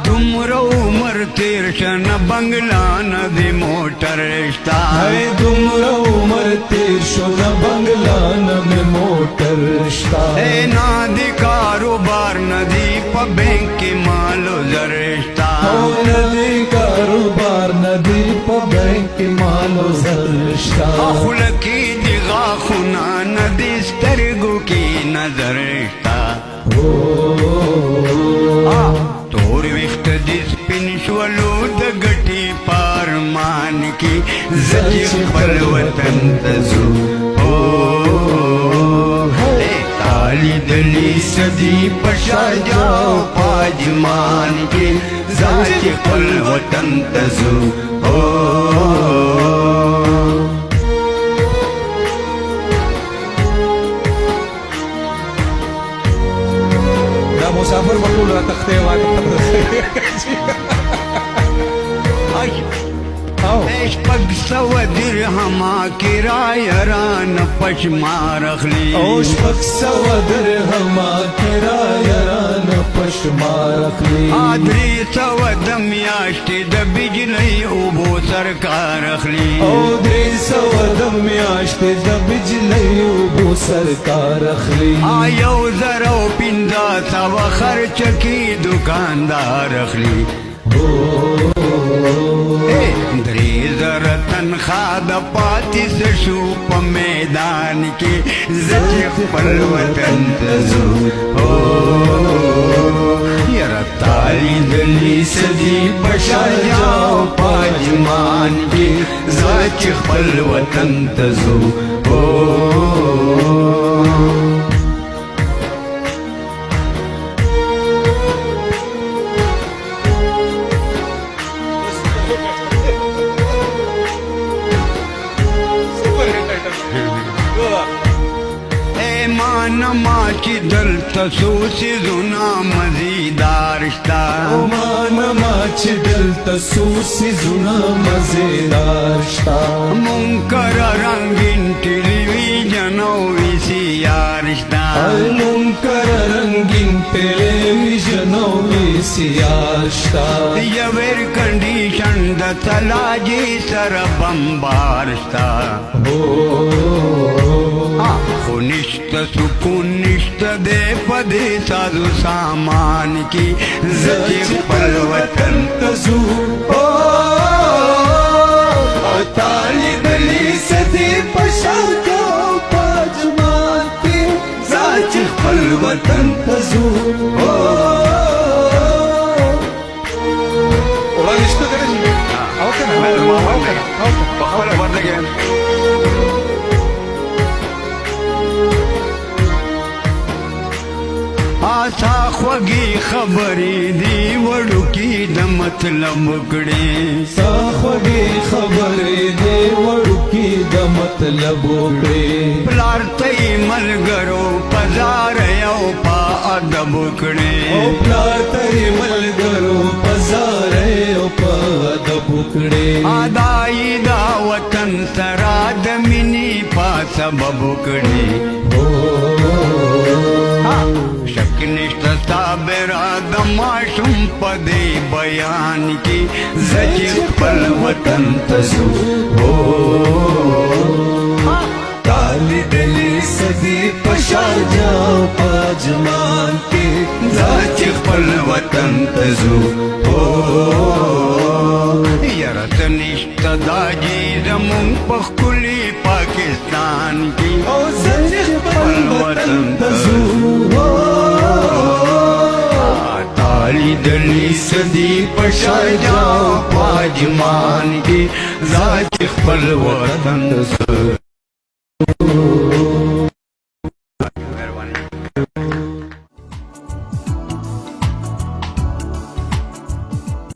دومره عمر تیر شن بنگلا نه دی موټر شتا دومره عمر تیر شو نه بنگلا نه دی موټر شتا نه دی کاروبار نه دی په بینک کې مالو زر شتا نه دی کاروبار نه دی په بینک کې مالو زر شتا خوله کې دی غاښونه نه دی سترګو کې نظر شتا تور ویخت دی سپین شولو د ګټې پارمان کې زه چې خپل وطن ته ځو لیدلی صدی په شاهجهان په اجمان کې زه چې خپل وطن ته ځو مسافر وټول را تختې شپږ سوه درهمه کرایه رانه پشمار اخلي شپږ سوه درهمه کرایه رانه پشمار اخلي درې سوه د میاشتې د بجلۍ اوبو سرکار اخلي درې سوه د میاشتې د بجلۍ اوبو سرکار اخلي یو زر او پنځه سوه خرچه کې دوکاندار اخلي درې زره تنخوا د پاتې شو په میدان کې زه چې خپل وطن ته ځو یاره تا لیدلي څه دي په شاهجهان په اجمان کې زه چې خپل وطن ته ځو ما چې دلته څو څیزونه مزیدار شته ما چې دلته څو څیزونه مزیدار شته منکر رنګین ټلویزیون او وی سی آر شته منکر رنګین ټلویزیون او وی سی آر شته یو ایر کنډیشن د تلاجي سره بمبار شته خو نشته سکون نشته دی په دې سازو سامان کې زه چې خپل وطن ته ځو تا لیدلي څه دي په شاهجهان په اجمان کې زه چې خپل وطن ته ځو وړاندې شته که نه شي او که نه په خپله ورلګې تا خوږې خبرې دي وړوکي د مطلب وکړې تا خوږې خبرې دي وړوکي د مطلب وکړې پلار ته یې ملګرو په زار او په ادب وکړې پلار ته یې ملګرو په زار او په ادب وکړې ادایي دا وطن سره د مینې په سبب وکړې شک نشته صابره د ماشوم په دې بیان کې زه چې خپل وطن ته ځو تا لیدلي څه دي په شاهجهان په اجمان کې زه چې خپل وطن ته ځو یاره څه نشته دا جي زمونږ په ښکلي پاکستان کې زه چې خپل وطن ته ځو لیدلي څه دي په شاهجهان په اجمان کې زه چې خپل وطن ته ځو